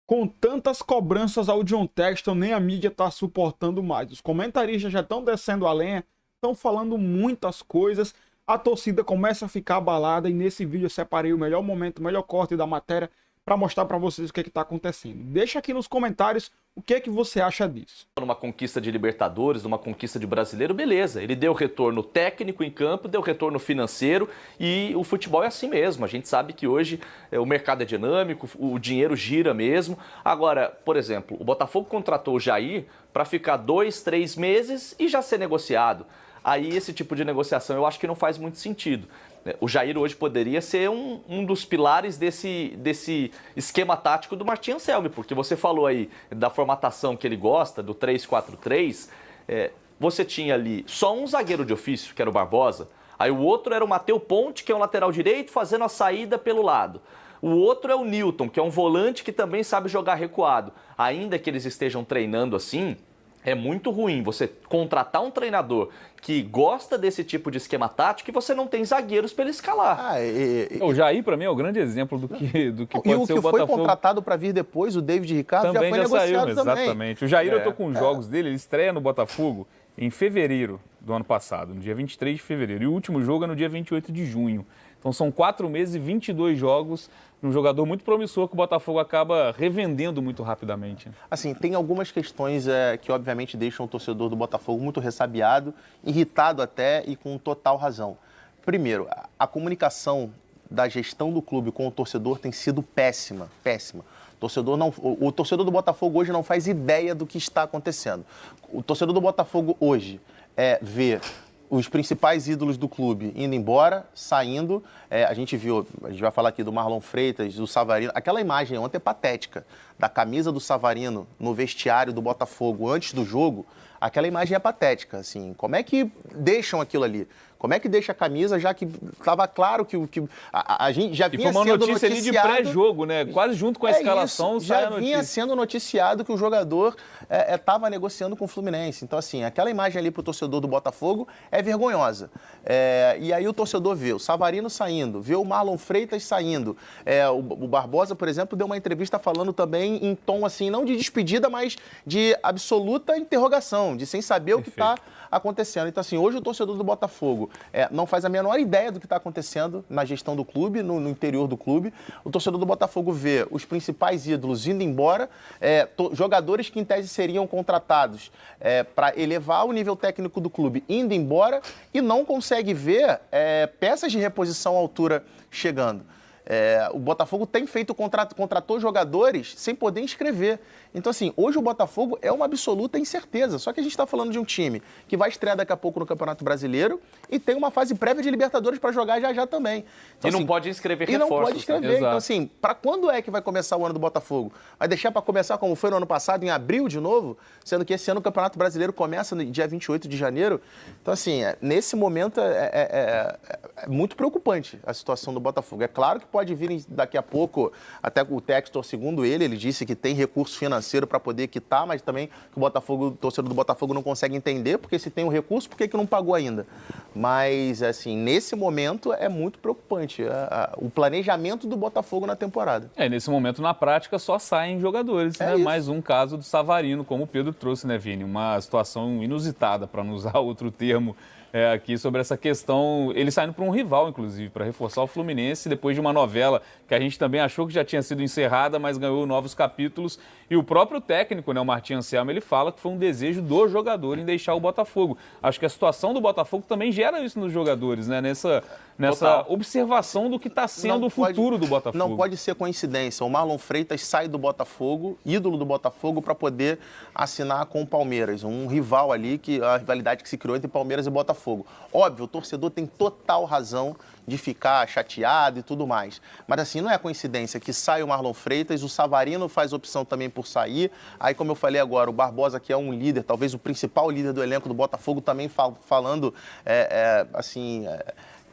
Com tantas cobranças ao John Texton, nem a mídia tá suportando mais. Os comentaristas já estão descendo a lenha, estão falando muitas coisas. A torcida começa a ficar abalada e nesse vídeo eu separei o melhor momento, o melhor corte da matéria para mostrar para vocês o que está acontecendo. Deixa aqui nos comentários o que é que você acha disso. Numa conquista de Libertadores, numa conquista de Brasileiro, beleza. Ele deu retorno técnico em campo, deu retorno financeiro e o futebol é assim mesmo. A gente sabe que hoje o mercado é dinâmico, o dinheiro gira mesmo. Agora, por exemplo, o Botafogo contratou o Jair para ficar 2, 3 meses e já ser negociado. Aí esse tipo de negociação eu acho que não faz muito sentido. O Jair hoje poderia ser um dos pilares desse esquema tático do Martin Anselmi, porque você falou aí da formatação que ele gosta, do 3-4-3, você tinha ali só um zagueiro de ofício, que era o Barbosa, aí o outro era o Matheus Ponte, que é um lateral direito, fazendo a saída pelo lado. O outro é o Newton, que é um volante que também sabe jogar recuado. Ainda que eles estejam treinando assim, é muito ruim você contratar um treinador que gosta desse tipo de esquema tático e você não tem zagueiros para ele escalar. O Jair, para mim, é o grande exemplo do que pode ser o Botafogo. E o que foi contratado para vir depois, o David Ricardo, também já foi negociado saiu, também. exatamente. O Jair, eu tô com os jogos dele, ele estreia no Botafogo em fevereiro do ano passado, no dia 23 de fevereiro. E o último jogo é no dia 28 de junho. Então são 4 meses e 22 jogos, um jogador muito promissor que o Botafogo acaba revendendo muito rapidamente. Assim, tem algumas questões que obviamente deixam o torcedor do Botafogo muito ressabiado, irritado até e com total razão. Primeiro, a comunicação da gestão do clube com o torcedor tem sido péssima, péssima. O torcedor do Botafogo hoje não faz ideia do que está acontecendo. O torcedor do Botafogo hoje vê os principais ídolos do clube indo embora, saindo. A gente vai falar aqui do Marlon Freitas, do Savarino. Aquela imagem ontem é patética, da camisa do Savarino no vestiário do Botafogo antes do jogo. Aquela imagem é patética, assim. Como é que deixam aquilo ali? Como é que deixa a camisa, já que estava claro que a gente já vinha sendo noticiado... E foi uma notícia ali de pré-jogo, né? Quase junto com a escalação sai a notícia. Já vinha sendo noticiado que o jogador estava negociando com o Fluminense. Então, assim, aquela imagem ali para o torcedor do Botafogo é vergonhosa. E aí o torcedor vê o Savarino saindo, vê o Marlon Freitas saindo. O Barbosa, por exemplo, deu uma entrevista falando também em tom, assim, não de despedida, mas de absoluta interrogação, de sem saber o que está acontecendo. Então, assim, hoje o torcedor do Botafogo não faz a menor ideia do que está acontecendo na gestão do clube, no interior do clube. O torcedor do Botafogo vê os principais ídolos indo embora, jogadores que em tese seriam contratados para elevar o nível técnico do clube indo embora e não consegue ver peças de reposição à altura chegando. O Botafogo tem feito contratou jogadores sem poder inscrever. Então, assim, hoje o Botafogo é uma absoluta incerteza. Só que a gente está falando de um time que vai estrear daqui a pouco no Campeonato Brasileiro e tem uma fase prévia de Libertadores para jogar já também. Então, e não assim, pode inscrever reforços. E não pode inscrever. Né? Então, assim, para quando é que vai começar o ano do Botafogo? Vai deixar para começar como foi no ano passado, em abril de novo? Sendo que esse ano o Campeonato Brasileiro começa no dia 28 de janeiro. Então, assim, nesse momento é muito preocupante a situação do Botafogo. É claro que pode vir daqui a pouco, até o Textor, segundo ele disse que tem recurso financeiro para poder quitar, mas também que o torcedor do Botafogo não consegue entender, porque se tem o recurso, por que não pagou ainda? Mas, assim, nesse momento é muito preocupante o planejamento do Botafogo na temporada. Nesse momento, na prática, só saem jogadores, né? Isso. Mais um caso do Savarino, como o Pedro trouxe, né, Vini? Uma situação inusitada, para não usar outro termo aqui, sobre essa questão. Ele saindo para um rival, inclusive, para reforçar o Fluminense, depois de uma novela que a gente também achou que já tinha sido encerrada, mas ganhou novos capítulos. E o próprio técnico, né, o Martin Anselmi, ele fala que foi um desejo do jogador em deixar o Botafogo. Acho que a situação do Botafogo também gera isso nos jogadores, né? Nessa observação do que está sendo o futuro do Botafogo. Não pode ser coincidência. O Marlon Freitas sai do Botafogo, ídolo do Botafogo, para poder assinar com o Palmeiras. Um rival ali, a rivalidade que se criou entre Palmeiras e Botafogo. Óbvio, o torcedor tem total razão de ficar chateado e tudo mais. Mas, assim, não é coincidência que sai o Marlon Freitas, o Savarino faz opção também por sair. Aí, como eu falei agora, o Barbosa, que é um líder, talvez o principal líder do elenco do Botafogo, também falando,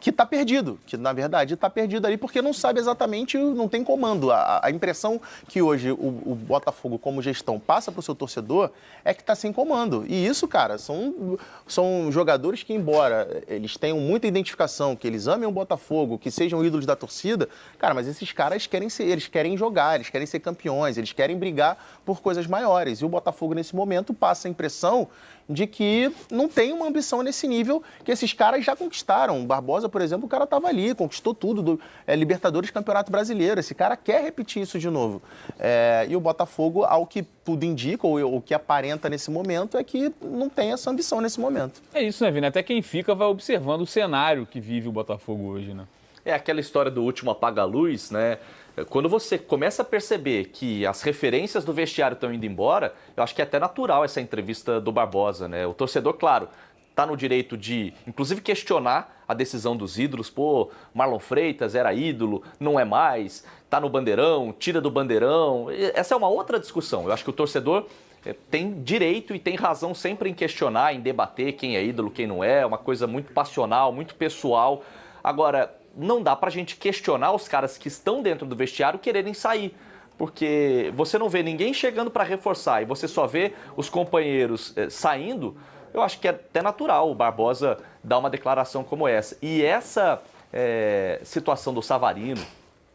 que está perdido, que na verdade está perdido ali porque não sabe exatamente, não tem comando. A impressão que hoje o Botafogo, como gestão, passa para o seu torcedor é que está sem comando. E isso, cara, são jogadores que, embora eles tenham muita identificação, que eles amem o Botafogo, que sejam ídolos da torcida, cara, mas esses caras eles querem jogar, eles querem ser campeões, eles querem brigar por coisas maiores. E o Botafogo, nesse momento, passa a impressão de que não tem uma ambição nesse nível que esses caras já conquistaram. O Barbosa, por exemplo, o cara estava ali, conquistou tudo, Libertadores, Campeonato Brasileiro. Esse cara quer repetir isso de novo. E o Botafogo, ao que tudo indica, ou o que aparenta nesse momento, é que não tem essa ambição nesse momento. É isso, né, Vini? Até quem fica vai observando o cenário que vive o Botafogo hoje, né? É aquela história do último apaga-luz, né? Quando você começa a perceber que as referências do vestiário estão indo embora, eu acho que é até natural essa entrevista do Barbosa, né? O torcedor, claro, está no direito de, inclusive, questionar a decisão dos ídolos. Pô, Marlon Freitas era ídolo, não é mais, tá no Bandeirão, tira do Bandeirão. Essa é uma outra discussão. Eu acho que o torcedor tem direito e tem razão sempre em questionar, em debater quem é ídolo, quem não é, uma coisa muito passional, muito pessoal. Agora, não dá pra gente questionar os caras que estão dentro do vestiário quererem sair, porque você não vê ninguém chegando para reforçar e você só vê os companheiros saindo. Eu acho que é até natural o Barbosa dar uma declaração como essa. E essa situação do Savarino,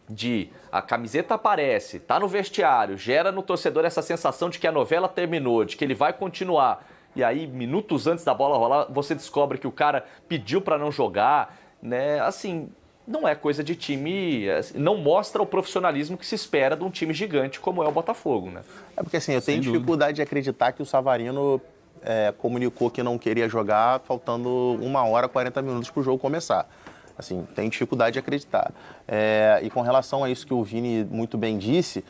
de a camiseta aparece, tá no vestiário, gera no torcedor essa sensação de que a novela terminou, de que ele vai continuar, e aí minutos antes da bola rolar, você descobre que o cara pediu para não jogar, né? Assim, não é coisa de time, não mostra o profissionalismo que se espera de um time gigante como é o Botafogo, né? É porque assim, eu tenho dificuldade de acreditar que o Savarino comunicou que não queria jogar faltando 1 hora, 40 minutos para o jogo começar. Assim, tem dificuldade de acreditar. E com relação a isso que o Vini muito bem disse,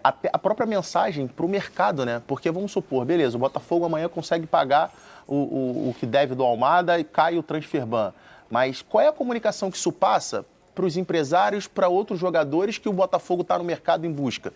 a própria mensagem para o mercado, né? Porque vamos supor, beleza, o Botafogo amanhã consegue pagar o que deve do Almada e cai o transfer ban. Mas qual é a comunicação que isso passa para os empresários, para outros jogadores que o Botafogo está no mercado em busca?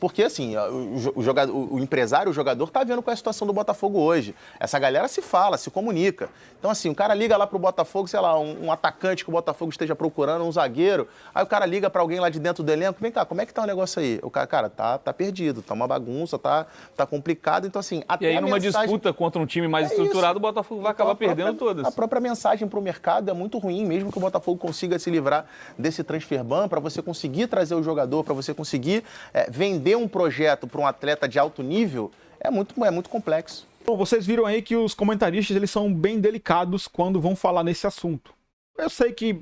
Porque, assim, o empresário, o jogador, está vendo qual é a situação do Botafogo hoje. Essa galera se fala, se comunica. Então, assim, o cara liga lá pro Botafogo, sei lá, um atacante que o Botafogo esteja procurando, um zagueiro. Aí o cara liga para alguém lá de dentro do elenco. Vem cá, como é que tá o negócio aí? O cara, tá perdido, tá uma bagunça, tá complicado. Então, assim, até e aí, numa disputa contra um time mais estruturado, o Botafogo vai acabar perdendo todas. A própria mensagem para o mercado é muito ruim, mesmo que o Botafogo consiga se livrar desse transfer ban, para você conseguir trazer o jogador, para você conseguir vender um projeto para um atleta de alto nível, é muito complexo. Bom, vocês viram aí que os comentaristas eles são bem delicados quando vão falar nesse assunto. Eu sei que,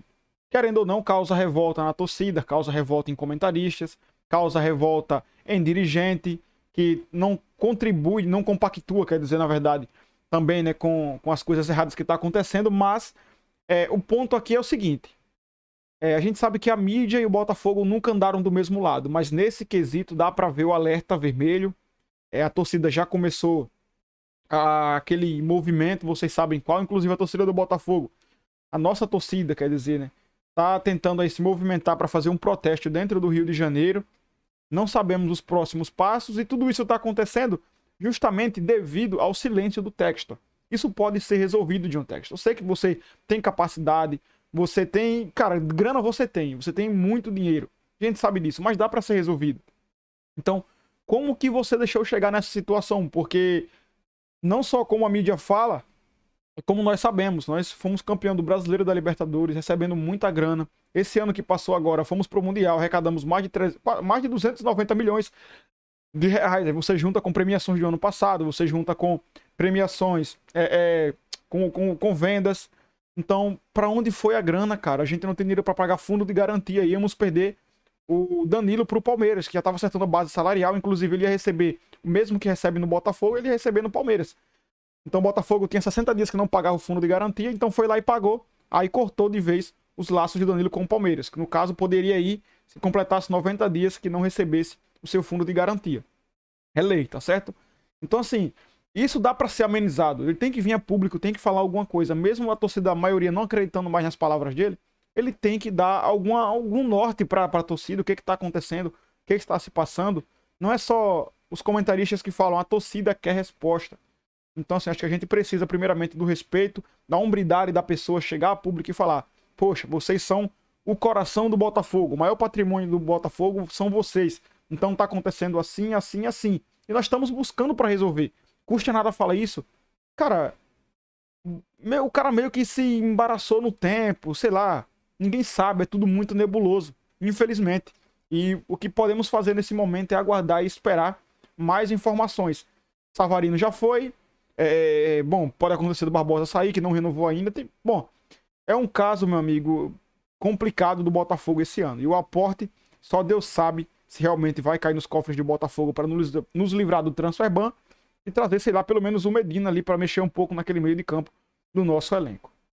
querendo ou não, causa revolta na torcida, causa revolta em comentaristas, causa revolta em dirigente, que não contribui, não compactua, quer dizer, na verdade, também, né, com as coisas erradas que estão acontecendo, mas o ponto aqui é o seguinte. A gente sabe que a mídia e o Botafogo nunca andaram do mesmo lado, mas nesse quesito dá para ver o alerta vermelho. A torcida já começou aquele movimento, vocês sabem qual, inclusive a torcida do Botafogo. A nossa torcida, quer dizer, né? Tá tentando aí se movimentar para fazer um protesto dentro do Rio de Janeiro. Não sabemos os próximos passos e tudo isso está acontecendo justamente devido ao silêncio do Textor. Isso pode ser resolvido, John Textor. Eu sei que você tem capacidade, você tem, cara, grana você tem muito dinheiro. A gente sabe disso, mas dá para ser resolvido. Então, como que você deixou chegar nessa situação? Porque não só como a mídia fala, como nós sabemos, nós fomos campeão do Brasileiro, da Libertadores, recebendo muita grana. Esse ano que passou agora, fomos pro Mundial, arrecadamos mais de 290 milhões de reais. Aí você junta com premiações do ano passado, você junta com premiações, com vendas. Então, para onde foi a grana, cara? A gente não tem dinheiro para pagar fundo de garantia. Íamos perder o Danilo pro Palmeiras, que já estava acertando a base salarial. Inclusive, ele ia receber o mesmo que recebe no Botafogo, ele ia receber no Palmeiras. Então, o Botafogo tinha 60 dias que não pagava o fundo de garantia, então foi lá e pagou. Aí cortou de vez os laços de Danilo com o Palmeiras, que no caso poderia ir se completasse 90 dias que não recebesse o seu fundo de garantia. É lei, tá certo? Então, assim, isso dá para ser amenizado. Ele tem que vir a público, tem que falar alguma coisa. Mesmo a torcida, a maioria, não acreditando mais nas palavras dele, ele tem que dar algum norte para a torcida, o que está acontecendo, o que está se passando. Não é só os comentaristas que falam, a torcida quer resposta. Então, assim, acho que a gente precisa, primeiramente, do respeito, da hombridade da pessoa chegar a público e falar: poxa, vocês são o coração do Botafogo, o maior patrimônio do Botafogo são vocês. Então tá acontecendo assim, assim, assim. E nós estamos buscando para resolver. Custa nada falar isso. Cara, o cara meio que se embaraçou no tempo, sei lá. Ninguém sabe, é tudo muito nebuloso, infelizmente. E o que podemos fazer nesse momento é aguardar e esperar mais informações. Savarino já foi. Bom, pode acontecer do Barbosa sair, que não renovou ainda. Bom, é um caso, meu amigo, complicado do Botafogo esse ano. E o aporte, só Deus sabe se realmente vai cair nos cofres do Botafogo para nos livrar do transfer ban e trazer, sei lá, pelo menos o Medina ali para mexer um pouco naquele meio de campo do nosso elenco.